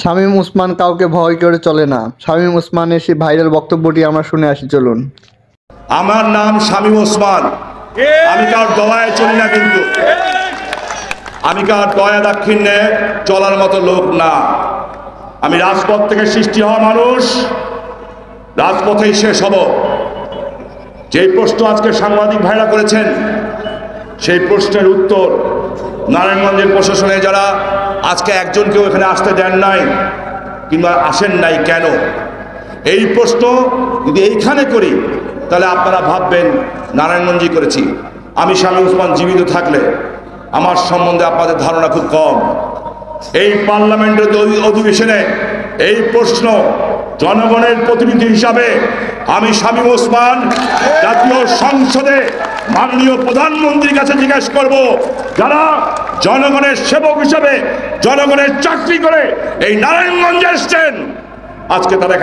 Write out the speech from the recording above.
শামীম ওসমান কাউকে ভয় করে চলে না। শামীম ওসমানের সেই ভাইরাল বক্তব্যটি আমরা শুনে আসি, চলুন। আমার নাম শামীম ওসমান, আমি কার দয়ায় চলি না, কিন্তু আমি কার দয়া দাক্ষিণ্যে চলার মতো লোক না। আমি রাজপথ থেকে সৃষ্টি হওয়া মানুষ, রাজপথেই শেষ হব। যেই প্রশ্ন আজকে সাংবাদিক ভাইরা করেছেন, সেই প্রশ্নের উত্তর নারায়ণগঞ্জের প্রশাসনে যারা আজকে একজনকেও এখানে আসতে দেন নাই কিংবা আসেন নাই কেন, এই প্রশ্ন যদি এইখানে করি তাহলে আপনারা ভাববেন নারায়ণগঞ্জই করেছি। আমি শামীম ওসমান জীবিত থাকলে আমার সম্বন্ধে আপনাদের ধারণা খুব কম। এই পার্লামেন্টের অধিবেশনে এই প্রশ্ন জনগণের প্রতিনিধি হিসাবে আমি শামীম ওসমান জাতীয় সংসদে মাননীয় প্রধানমন্ত্রীর কাছে জিজ্ঞেস করব, যারা জনগণের সেবক হিসাবে জনগণের চাকরি করে এই নারায়ণগঞ্জে এসছেন, আজকে তারা